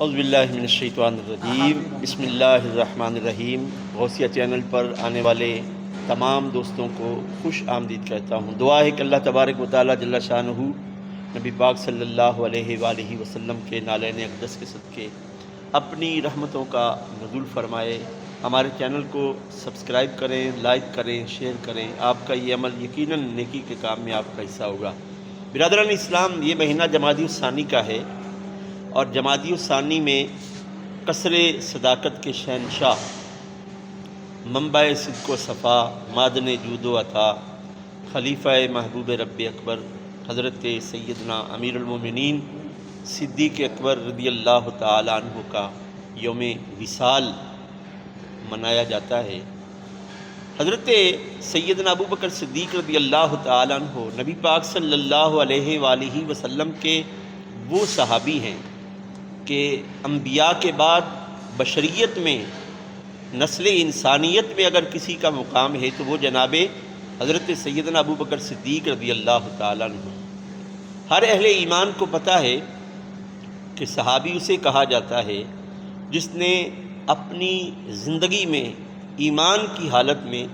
اعوذ باللہ من الشیطان الرجیم، بسم اللہ الرحمن الرحیم۔ غوثیہ چینل پر آنے والے تمام دوستوں کو خوش آمدید کہتا ہوں۔ دعا ہے کہ اللہ تبارک و تعالیٰ جل شانہ نبی پاک صلی اللہ علیہ وآلہ وسلم کے نالین اقدس کے صدقے اپنی رحمتوں کا نزول فرمائے۔ ہمارے چینل کو سبسکرائب کریں، لائک کریں، شیئر کریں۔ آپ کا یہ عمل یقیناً نیکی کے کام میں آپ کا حصہ ہوگا۔ برادران اسلام، یہ مہینہ جمادی الثانی کا ہے، اور جمادی الثانی میں قصر صداقت کے شہنشاہ، منبع صدق و صفا، معدن جود و عطا، خلیفہ محبوب رب اکبر حضرت سیدنا امیر المومنین صدیق اکبر رضی اللہ تعالیٰ عنہ کا یوم وصال منایا جاتا ہے۔ حضرت سیدنا ابو بکر صدیق رضی اللہ تعالیٰ عنہ نبی پاک صلی اللہ علیہ وآلہ وسلم کے وہ صحابی ہیں کہ انبیاء کے بعد بشریت میں، نسل انسانیت میں اگر کسی کا مقام ہے تو وہ جناب حضرت سیدنا ابو بکر صدیق رضی اللہ تعالیٰ عنہ۔ ہر اہل ایمان کو پتہ ہے کہ صحابی اسے کہا جاتا ہے جس نے اپنی زندگی میں ایمان کی حالت میں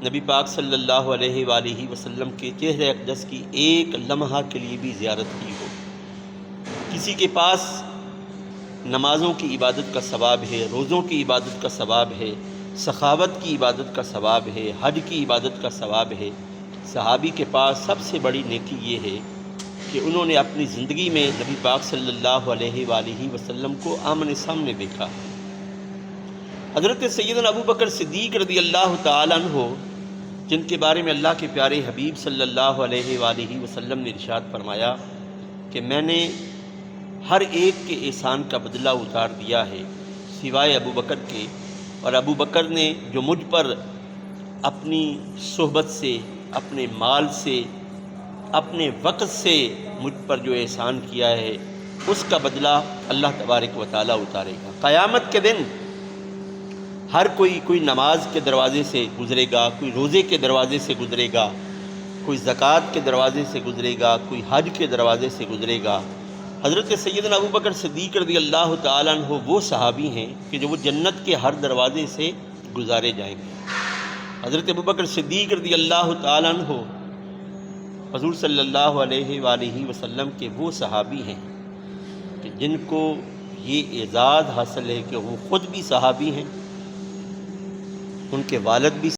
نبی پاک صلی اللہ علیہ وآلہ وسلم کے چہرہ اقدس کی ایک لمحہ کے لیے بھی زیارت کی ہو۔ کسی کے پاس نمازوں کی عبادت کا ثواب ہے، روزوں کی عبادت کا ثواب ہے، سخاوت کی عبادت کا ثواب ہے، حج کی عبادت کا ثواب ہے۔ صحابی کے پاس سب سے بڑی نیکی یہ ہے کہ انہوں نے اپنی زندگی میں نبی پاک صلی اللہ علیہ وآلہ وسلم کو آمنے سامنے دیکھا۔ حضرت سیدنا ابو بکر صدیق رضی اللہ تعالیٰ عنہ، جن کے بارے میں اللہ کے پیارے حبیب صلی اللہ علیہ وآلہ وسلم نے ارشاد فرمایا کہ میں نے ہر ایک کے احسان کا بدلہ اتار دیا ہے سوائے ابو بکر کے، اور ابو بکر نے جو مجھ پر اپنی صحبت سے، اپنے مال سے، اپنے وقت سے مجھ پر جو احسان کیا ہے اس کا بدلہ اللہ تبارک و تعالیٰ اتارے گا۔ قیامت کے دن ہر کوئی نماز کے دروازے سے گزرے گا، کوئی روزے کے دروازے سے گزرے گا، کوئی زکوٰۃ کے دروازے سے گزرے گا، کوئی حج کے دروازے سے گزرے گا۔ حضرت سیدنا ابو بکر صدیق رضی اللہ تعالیٰ عنہ وہ صحابی ہیں کہ جو وہ جنت کے ہر دروازے سے گزارے جائیں گے۔ حضرت ابو بکر صدیق رضی اللہ تعالیٰ عنہ حضور صلی اللہ علیہ وآلہ وسلم کے وہ صحابی ہیں کہ جن کو یہ اعزاز حاصل ہے کہ وہ خود بھی صحابی ہیں، ان کے والد بھی